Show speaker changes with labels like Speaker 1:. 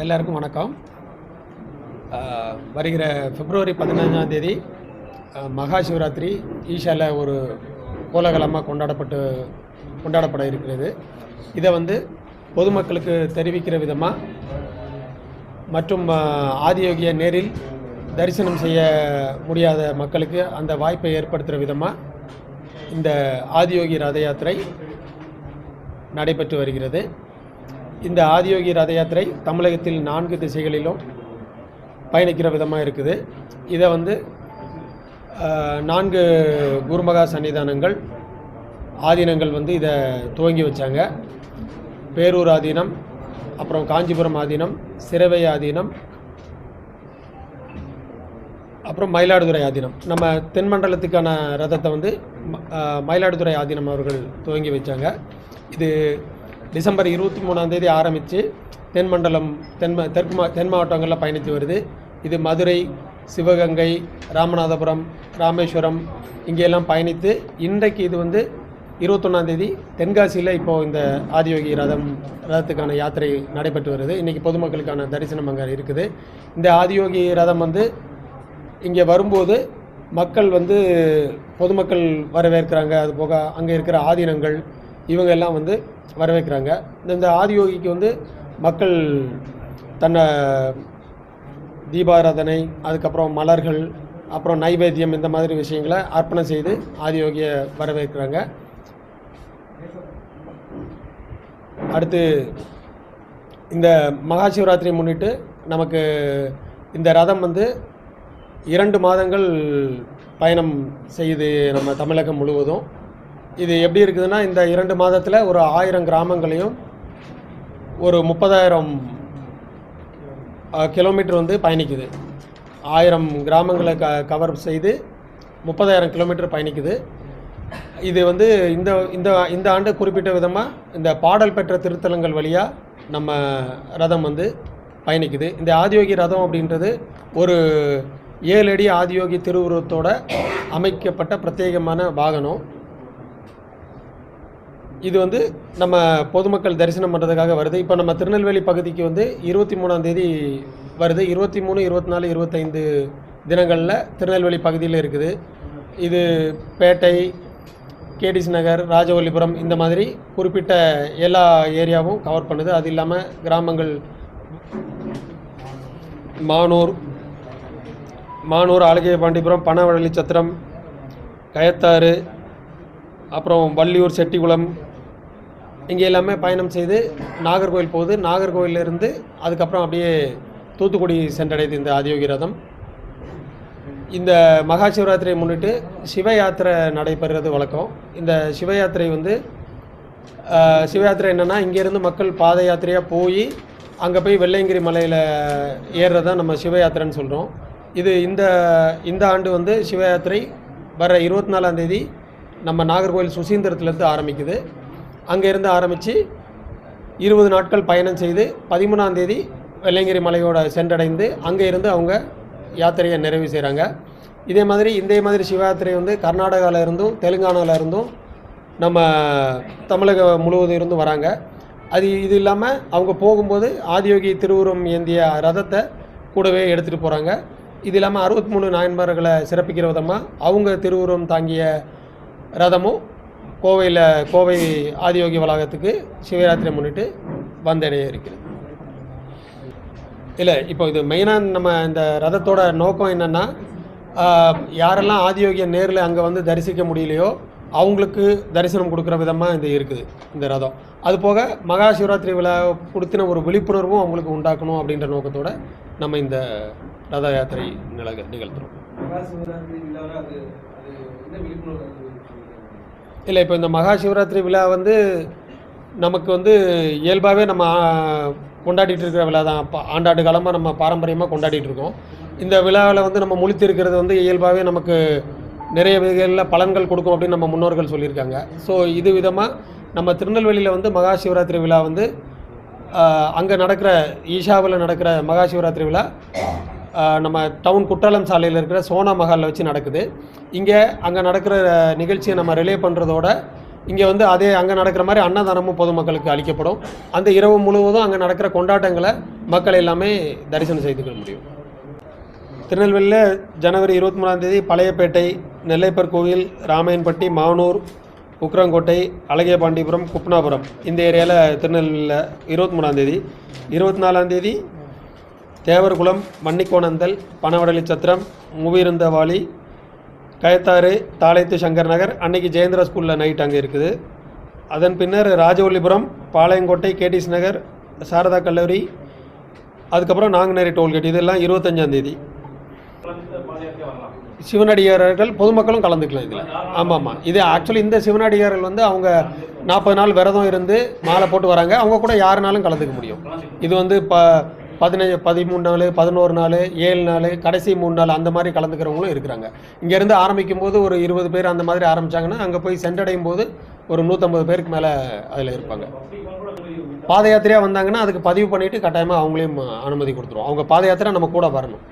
Speaker 1: எல்லாருக்கும் வணக்கம். வருகிற பிப்ரவரி 15ஆம் தேதி மகா சிவராத்திரி ஈஷாவில் ஒரு கோலாகலமாக கொண்டாடப்பட இருக்கிறது. இதை பொதுமக்களுக்கு தெரிவிக்கிற விதமாக மற்றும் ஆதியோகியை நேரில் தரிசனம் செய்ய முடியாத மக்களுக்கு அந்த வாய்ப்பை ஏற்படுத்துகிற விதமாக இந்த ஆதியோகி ரத யாத்திரை நடைபெற்று வருகிறது. இந்த ஆதியோகி ரத யாத்திரை தமிழகத்தில் 4 திசைகளிலும் பயணிக்கிற விதமாக இருக்குது. இதை 4 குருமகா சன்னிதானங்கள் ஆதீனங்கள் இதை துவங்கி வச்சாங்க. பேரூர் ஆதீனம், அப்புறம் காஞ்சிபுரம் ஆதீனம், சிரவை ஆதீனம், அப்புறம் மயிலாடுதுறை ஆதீனம். நம்ம தென்மண்டலத்துக்கான ரதத்தை மயிலாடுதுறை ஆதீனம் அவர்கள் துவங்கி வச்சாங்க. இது டிசம்பர் 23ஆம் தேதி ஆரம்பித்து தென்மண்டலம் தென் மாவட்டங்களில் பயணித்து வருது. இது மதுரை, சிவகங்கை, ராமநாதபுரம், ராமேஸ்வரம் இங்கெல்லாம் பயணித்து இன்றைக்கு இது 21ஆம் தேதி தென்காசியில் இப்போது இந்த ஆதியோகி ரதத்துக்கான யாத்திரை நடைபெற்று வருது. இன்றைக்கி பொதுமக்களுக்கான தரிசனம் அங்கே இருக்குது. இந்த ஆதியோகி ரதம் இங்கே வரும்போது மக்கள் பொதுமக்கள் வரவேற்கிறாங்க. அது போக அங்கே இருக்கிற ஆதீனங்கள் இவங்க எல்லாம் வரவேற்கிறாங்க. இந்த ஆதியோகிக்கு மக்கள் தன்னை தீபாராதனை, அதுக்கப்புறம் மலர்கள், அப்புறம் நைவேத்தியம் இந்த மாதிரி விஷயங்களை அர்ப்பணம் செய்து ஆதியோகியை வரவேற்கிறாங்க. அடுத்து இந்த மகா சிவராத்திரியை முன்னிட்டு நமக்கு இந்த ரதம் 2 மாதங்கள் பயணம் செய்யுது நம்ம தமிழகம் முழுவதும். இது எப்படி இருக்குதுன்னா, இந்த 2 மாதத்தில் ஒரு 1000 கிராமங்களையும் ஒரு 30,000 கிலோமீட்டர் பயணிக்குது. 1000 கிராமங்களை கவர் செய்து 30,000 கிலோமீட்டர் பயணிக்குது. இது இந்த இந்த இந்த ஆண்டு குறிப்பிட்ட விதமாக இந்த பாடல் பெற்ற திருத்தலங்கள் வழியாக நம்ம ரதம் பயணிக்குது. இந்த ஆதியோகி ரதம் அப்படின்றது ஒரு 7 அடி ஆதியோகி திருவுருவத்தோடு அமைக்கப்பட்ட பிரத்யேகமான வாகனம். இது நம்ம பொதுமக்கள் தரிசனம் பண்ணுறதுக்காக வருது. இப்போ நம்ம திருநெல்வேலி பகுதிக்கு 23ஆம் தேதி வருது. 23, 24, 25 தினங்களில் திருநெல்வேலி பகுதியில் இருக்குது. இது பேட்டை, கேடிசி நகர், ராஜவல்லிபுரம் இந்த மாதிரி குறிப்பிட்ட எல்லா ஏரியாவும் கவர் பண்ணுது. அது இல்லாமல் கிராமங்கள் மானூர், ஆலகையபாண்டிபுரம், பனவழி சத்திரம், கயத்தாறு, அப்புறம் வள்ளியூர், செட்டிகுளம் இங்கே எல்லாமே பயணம் செய்து நாகர்கோவில் போகுது. நாகர்கோவிலிருந்து அதுக்கப்புறம் அப்படியே தூத்துக்குடி சென்றடையுது இந்த ஆதியோகி ரதம். இந்த மகா சிவராத்திரியை முன்னிட்டு சிவ யாத்திரை நடைபெறுறது வழக்கம். இந்த சிவ யாத்திரை என்னென்னா, இங்கேருந்து மக்கள் பாத யாத்திரையாக போய் அங்கே போய் வெள்ளையங்கிரி மலையில் ஏறுறதான் நம்ம சிவ யாத்திரைன்னு சொல்கிறோம். இது இந்த ஆண்டு சிவ யாத்திரை வர 24ஆம் தேதி நம்ம நாகர்கோவில் சுசீந்திரத்துலேருந்து ஆரம்பிக்குது. அங்கேருந்து ஆரம்பித்து 20 நாட்கள் பயணம் செய்து 13ஆம் தேதி வெள்ளையங்கிரி மலையோட சென்றடைந்து அங்கே இருந்து அவங்க யாத்திரையை நிறைவு செய்கிறாங்க. இதே மாதிரி சிவ யாத்திரை கர்நாடகாவில் இருந்தும் தெலுங்கானாவில் இருந்தும் நம்ம தமிழகம் முழுவதும் இருந்து வராங்க. இது இல்லாமல் அவங்க போகும்போது ஆதியோகி திருவுருவம் ஏந்திய ரதத்தை கூடவே எடுத்துகிட்டு போகிறாங்க. இது இல்லாமல் 63 நாயன்மார்களை சிறப்பிக்கிற விதமாக அவங்க திருவுருவம் தாங்கிய ரதமும் கோவை ஆதியோகி வளாகத்துக்கு சிவராத்திரியை முன்னிட்டு வந்தடைய இருக்கிறது. இல்லை, இப்போ இது மெயினாக நம்ம இந்த ரதத்தோட நோக்கம் என்னென்னா, யாரெல்லாம் ஆதியோகியை நேரில் அங்கே தரிசிக்க முடியலையோ அவங்களுக்கு தரிசனம் கொடுக்குற விதமாக இது இருக்குது இந்த ரதம். அதுபோக மகா சிவராத்திரி விழா கொடுத்தின ஒரு விழிப்புணர்வும் அவங்களுக்கு உண்டாக்கணும் அப்படின்ற நோக்கத்தோடு நம்ம இந்த ரத யாத்திரை நிகழ்த்துறோம். இல்லை, இப்போ இந்த மகா சிவராத்திரி விழா நமக்கு இயல்பாகவே நம்ம கொண்டாடிட்டு இருக்கிற விழா தான். ஆண்டாண்டு காலமாக நம்ம பாரம்பரியமாக கொண்டாடிட்டு இருக்கோம். இந்த விழாவில் நம்ம முழித்து இருக்கிறது இயல்பாகவே நமக்கு நிறைய வகைகளில் பலன்கள் கொடுக்கும் அப்படின்னு நம்ம முன்னோர்கள் சொல்லியிருக்காங்க. ஸோ இது விதமாக நம்ம திருநெல்வேலியில் மகா சிவராத்திரி விழா அங்கே நடக்கிற ஈஷாவில் நடக்கிற மகா சிவராத்திரி விழா நம்ம டவுன் குற்றாலம் சாலையில் இருக்கிற சோனா மஹாலில் வச்சு நடக்குது. அங்கே நடக்கிற நிகழ்ச்சியை நம்ம ரிலே பண்ணுறதோட இங்கே வந்து அதே அங்கே நடக்கிற மாதிரி அன்னதானமும் பொதுமக்களுக்கு அளிக்கப்படும். அந்த இரவு முழுவதும் அங்கே நடக்கிற கொண்டாட்டங்களை மக்கள் எல்லாமே தரிசனம் செய்து கொள்ள முடியும். திருநெல்வேலியில் ஜனவரி 23 பழையப்பேட்டை, நெல்லைப்பர் கோவில், ராமையன்பட்டி, மானூர், உக்ரங்கோட்டை, அழகியபாண்டிபுரம், குப்னாபுரம் இந்த ஏரியாவில் திருநெல்வேலியில் 23 24 தேவர்குளம், மன்னிக்கோணந்தல், பனவடலி சத்திரம், மூவிருந்தவாளி, கயத்தாறு, தாளைத்து சங்கர் நகர். அன்னைக்கு ஜெயேந்திரா ஸ்கூலில் நைட் அங்கே இருக்குது. அதன் பின்னர் ராஜவல்லிபுரம், பாளையங்கோட்டை, கேடிஸ் நகர், சாரதா கல்லூரி, அதுக்கப்புறம் நாங்குநேரி டோல்கேட். இதெல்லாம் 25 சிவனடியார்கள் பொதுமக்களும் கலந்துக்கலாம் இதில். ஆமாம், இது ஆக்சுவலி இந்த சிவனடியார்கள் வந்து அவங்க 40 நாள் விரதம் இருந்து மாலை போட்டு வராங்க. அவங்க கூட யாருனாலும் கலந்துக்க முடியும். இது வந்து 15, 13 நாள், 11 நாள், 7 நாள், கடைசி 3 நாள் அந்த மாதிரி கலந்துக்கிறவங்களும் இருக்கிறாங்க. இங்கேருந்து ஆரம்பிக்கும் போது ஒரு 20 பேர் அந்த மாதிரி ஆரம்பித்தாங்கன்னா அங்கே போய் சென்றடையும் போது ஒரு 150 பேருக்கு மேலே அதில் இருப்பாங்க. பாத யாத்திரையாக வந்தாங்கன்னா அதுக்கு பதிவு பண்ணிவிட்டு கட்டாயமாக அவங்களையும் அனுமதி கொடுத்துருவோம். அவங்க பாத யாத்திரை நம்ம கூட வரணும்.